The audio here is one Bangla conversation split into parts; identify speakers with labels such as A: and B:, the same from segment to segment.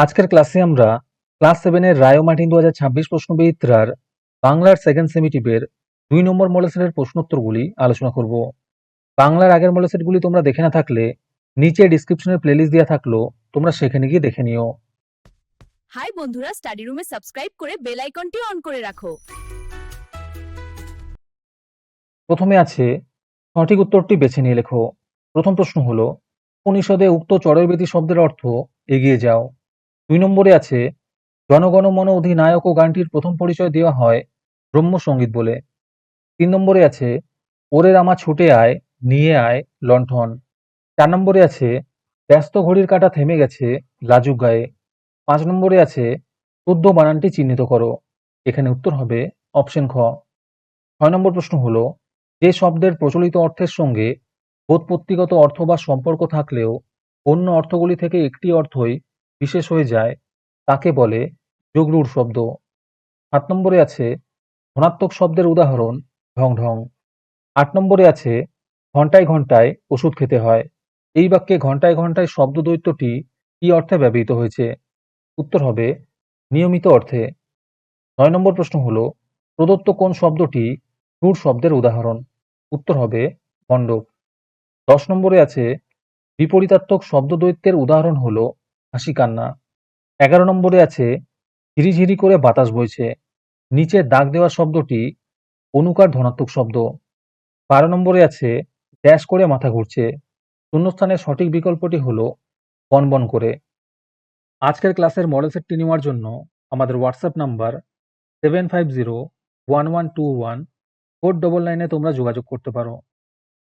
A: আজকের ক্লাসে আমরা ক্লাস 7 এর রায় ও মার্টিন 2026 প্রশ্নবিচিত্রার বাংলার সেকেন্ড সেমিটিভের 2 নম্বর মডেল সেটের প্রশ্নোত্তরগুলি আলোচনা করব। বাংলার আগের মডেল সেটগুলি তোমরা দেখে না থাকলে নিচে ডেসক্রিপশনে প্লেলিস্ট দেওয়া থাকলো, তোমরা সেখানে গিয়ে দেখে নিও।
B: হাই বন্ধুরা, স্টাডি রুমে সাবস্ক্রাইব করে বেল আইকনটি অন করে রাখো।
A: প্রথমে আছে সঠিক উত্তরটি বেছে নিয়ে লেখো। প্রথম প্রশ্ন হলো, উপনিষদে উক্ত চরৈবেতি শব্দের অর্থ এগিয়ে যাও। 2 নম্বরে আছে জনগণ মন অধিনায়ক ও গানটির প্রথম পরিচয় দেওয়া হয় ব্রহ্মসঙ্গীত বলে। 3 নম্বরে আছে ওরে রামা ছুটে আয়, নিয়ে আয় লণ্ঠন। 4 নম্বরে আছে ব্যস্ত ঘড়ির কাঁটা থেমে গেছে লাজুক গায়ে। 5 নম্বরে আছে শুদ্ধ বানানটি চিহ্নিত করো। এখানে উত্তর হবে অপশন খ। 6 নম্বর প্রশ্ন হলো, যে শব্দের প্রচলিত অর্থের সঙ্গে বোধপত্তিগত অর্থ বা সম্পর্ক থাকলেও অন্য অর্থগুলি থেকে একটি অর্থই বিশেষ হয়ে যায় তাকে বলে যোগরূঢ় শব্দ। 7 নম্বরে আছে ধনাত্মক শব্দের উদাহরণ ঢং ঢং। 8 নম্বরে আছে ঘন্টায় ঘন্টায় ওষুধ খেতে হয়। এই বাক্যে ঘন্টায় ঘন্টায় শব্দ দ্বৈতটি কি অর্থে ব্যবহৃত হয়েছে? উত্তর হবে নিয়মিত অর্থে। 9 নম্বর প্রশ্ন হলো, প্রদত্ত কোন শব্দটি ক্রূর শব্দের উদাহরণ? উত্তর হবে মণ্ডপ। 10 নম্বরে আছে বিপরীতার্থক শব্দ দ্বৈতের উদাহরণ হলো হাসি কান্না। 11 নম্বরে আছে ঝিরিঝিরি করে বাতাস বইছে। নিচে দাগ দেওয়া শব্দটি অনুকার ধনাত্মক শব্দ। 12 নম্বরে আছে ড্যাশ করে মাথা ঘুরছে। শূন্যস্থানের সঠিক বিকল্পটি হলো বনবন করে। আজকের ক্লাসের মডেল সেটটি নেওয়ার জন্য আমাদের হোয়াটসঅ্যাপ নাম্বার 7501121499 তোমরা যোগাযোগ করতে পারো।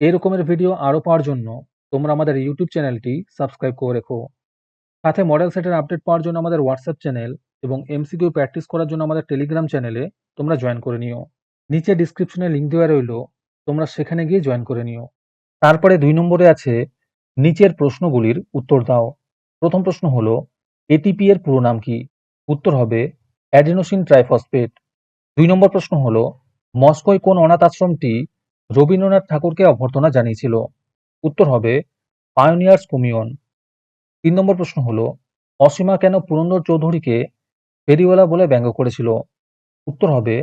A: এই রকমের ভিডিও আরও পাওয়ার জন্য তোমরা আমাদের ইউটিউব চ্যানেলটি সাবস্ক্রাইব করে রেখো। সাথে মডেল সেটের আপডেট পাওয়ার জন্য আমাদের হোয়াটসঅ্যাপ চ্যানেল এবং এমসিকিউ প্র্যাকটিস করার জন্য আমাদের টেলিগ্রাম চ্যানেলে তোমরা জয়েন করে নিও। নিচে ডিসক্রিপশনে লিঙ্ক দেওয়া রইল, তোমরা সেখানে গিয়ে জয়েন করে নিও। তারপরে 2 নম্বরে আছে নিচের প্রশ্নগুলির উত্তর দাও। প্রথম প্রশ্ন হলো, এটিপি এর পুরো নাম কি? উত্তর হবে অ্যাডিনোসিন ট্রাইফসফেট। 2 নম্বর প্রশ্ন হলো, মস্কোয় কোন অনাথ আশ্রমটি রবীন্দ্রনাথ ঠাকুরকে অভ্যর্থনা জানিয়েছিল? উত্তর হবে পায়োনিয়ার্স কমিউন। 3 নম্বর প্রশ্ন হলো, অসীমা কেন পুরন্দর চৌধুরীকে ফেরিওয়ালা বলে ব্যঙ্গ করেছিল? উত্তর হবে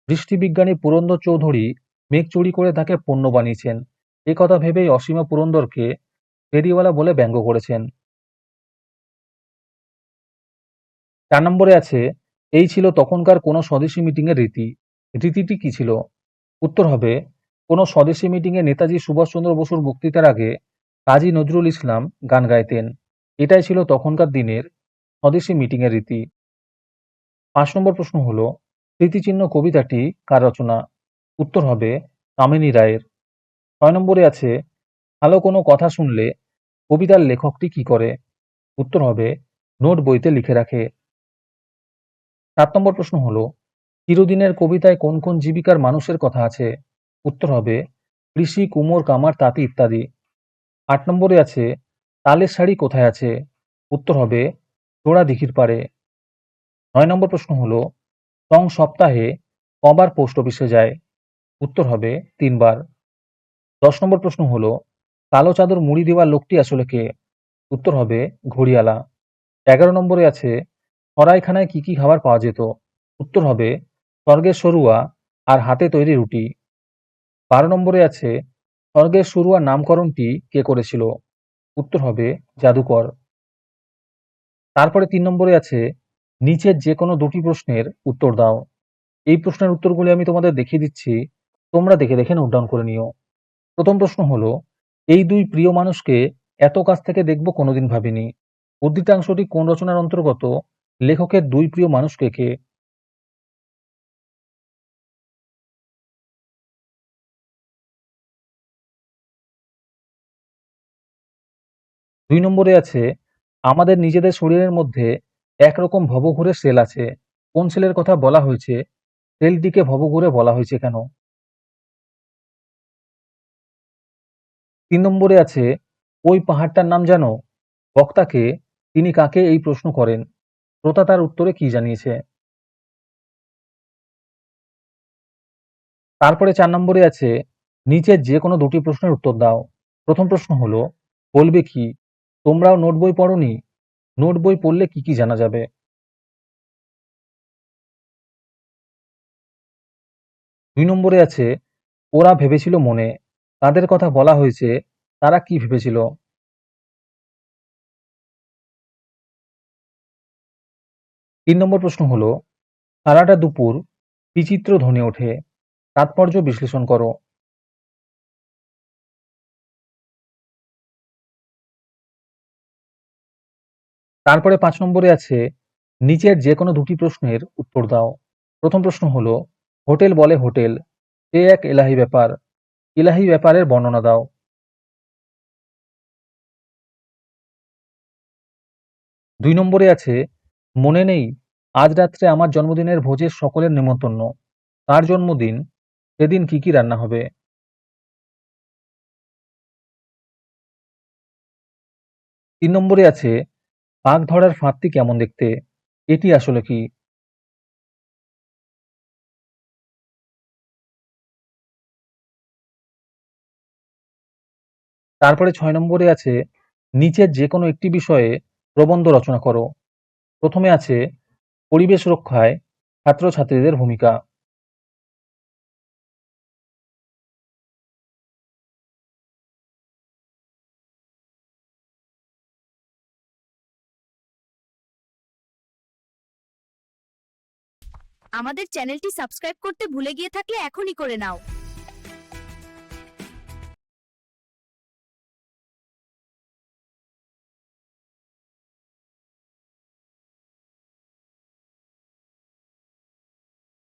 A: দৃষ্টিবিজ্ঞানী পুরন্দর চৌধুরী মেঘ চুরি করে তাকে পণ্য বানিয়েছেন, এ কথা ভেবেই অসীমা পুরন্দরকে ফেরিওয়ালা বলে ব্যঙ্গ করেছেন। 4 নম্বরে আছে এই ছিল তখনকার কোনো স্বদেশী মিটিং এর রীতি। রীতিটি কি ছিল? উত্তর হবে কোনো স্বদেশী মিটিং এ নেতাজি সুভাষচন্দ্র বসুর বক্তৃতার আগে কাজী নজরুল ইসলাম গান গাইতেন। এটাই ছিল তখনকার দিনের স্বদেশী মিটিং এর রীতি। 5 নম্বর প্রশ্ন হলো, স্মৃতিচিহ্ন কবিতাটি কার রচনা? উত্তর হবে কামিনী রায়ের। 6 নম্বরে আছে ভালো কোনো কথা শুনলে কবিতার লেখকটি কি করে? উত্তর হবে নোট বইতে লিখে রাখে। 7 নম্বর প্রশ্ন হলো, চিরদিনের কবিতায় কোন কোন জীবিকার মানুষের কথা আছে? উত্তর হবে কৃষি, কুমোর, কামার, তাঁতি ইত্যাদি। 8 নম্বরে আছে তালের শাড়ি কোথায় আছে? উত্তর হবে জোড়া দিঘির পাড়ে। 9 নম্বর প্রশ্ন হলো, সং সপ্তাহে কবার পোস্ট অফিসে যায়? উত্তর হবে 3 বার। 10 নম্বর প্রশ্ন হলো, কালো চাদর মুড়ি দেওয়া লোকটি আসলে কে? উত্তর হবে ঘড়িয়ালা। 11 নম্বরে আছে সরাইখানায় কি কি খাবার পাওয়া যেত? উত্তর হবে স্বর্গের সরুয়া আর হাতে তৈরি রুটি। 12 নম্বরে আছে স্বর্গের সরুয়ার নামকরণটি কে করেছিল? উত্তর হবে জাদুকর। তারপরে 3 নম্বরে আছে নিচের যে কোনো দুটি প্রশ্নের উত্তর দাও। এই প্রশ্নের উত্তরগুলি আমি তোমাদের দেখিয়ে দিচ্ছি, তোমরা দেখে দেখে নোট ডাউন করে নিও। প্রথম প্রশ্ন হলো, এই দুই প্রিয় মানুষকে এত কাছ থেকে দেখব কোনোদিন ভাবিনি। উদ্ধৃতাংশটি কোন রচনার অন্তর্গত? লেখকের দুই প্রিয় মানুষ কে কে? 2 নম্বরে আছে আমাদের নিজেদের শরীরের মধ্যে একরকম ভবঘুরে সেল আছে। কোন সেলের কথা বলা হয়েছে? সেলটিকে ভবঘুরে বলা হয়েছে কেন? 3 নম্বরে আছে ওই পাহাড়টার নাম জানো? বক্তাকে, তিনি কাকে এই প্রশ্ন করেন? শ্রোতা তার উত্তরে কি জানিয়েছে? তারপরে 4 নম্বরে আছে নিচের যে কোনো দুটি প্রশ্নের উত্তর দাও। প্রথম প্রশ্ন হলো, বলবে কি তোমরাও নোট বই পড়োনি? নোট বই পড়লে কি কি জানা যাবে? 2 নম্বরে আছে ওরা ভেবেছিল মনে, তাদের কথা বলা হয়েছে, তারা কি ভেবেছিল? 3 নম্বর প্রশ্ন হলো সারাটা দুপুর বিচিত্র ধ্বনি ওঠে, তাৎপর্য বিশ্লেষণ করো। তারপরে 5 নম্বরে আছে নিচের যে কোনো দুটি প্রশ্নের উত্তর দাও। প্রথম প্রশ্ন হলো হোটেল বলে হোটেল, সে এক এলাহি ব্যাপার, এলাহি ব্যাপারের বর্ণনা দাও। 2 নম্বরে আছে মনে নেই আজ রাত্রে আমার জন্মদিনের ভোজের সকলের নেমন্তন্ন, তার জন্মদিন, সেদিন কি কি রান্না হবে? 3 নম্বরে আছে বাঘ ধরার ফাঁদটি কেমন দেখতে, এটি আসলে কি? তারপরে 6 নম্বরে আছে নিচের যে কোনো একটি বিষয়ে প্রবন্ধ রচনা করো। প্রথমে আছে পরিবেশ রক্ষায় ছাত্রছাত্রীদের ভূমিকা।
B: আমাদের চ্যানেলটি সাবস্ক্রাইব করতে ভুলে গিয়ে থাকলে এখনই করে নাও।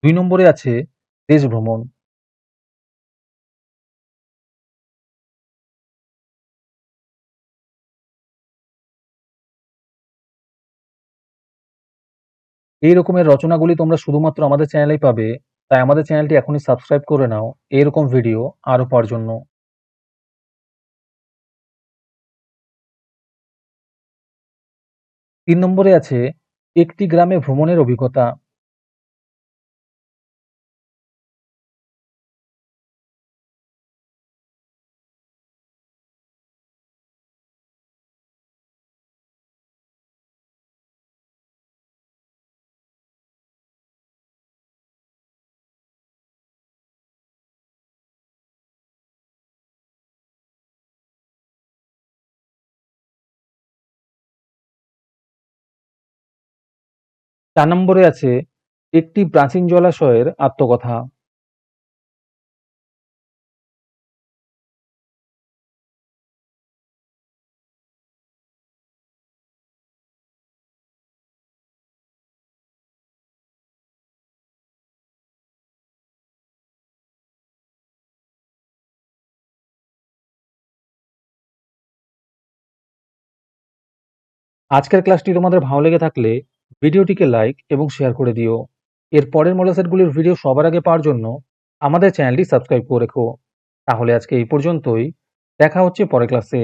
A: 2 নম্বরে আছে দেশ ভ্রমণ। এই রকমের রচনাগুলি তোমরা শুধুমাত্র আমাদের চ্যানেলেই পাবে, তাই আমাদের চ্যানেলটি এখনই সাবস্ক্রাইব করে নাও এরকম ভিডিও আরও পাওয়ার জন্য। 3 নম্বরে আছে একটি গ্রামে ভ্রমণের অভিজ্ঞতা। চার নম্বরে আছে একটি প্রাচীন জলাশয়ের আত্মকথা। আজকের ক্লাসটি তোমাদের ভালো লেগে থাকলে ভিডিওটিকে লাইক এবং শেয়ার করে দিও। এর পরের মডেল সেটগুলির ভিডিও সবার আগে পাওয়ার জন্য আমাদের চ্যানেলটি সাবস্ক্রাইব করে রেখো। তাহলে আজকে এই পর্যন্তই, দেখা হচ্ছে পরের ক্লাসে।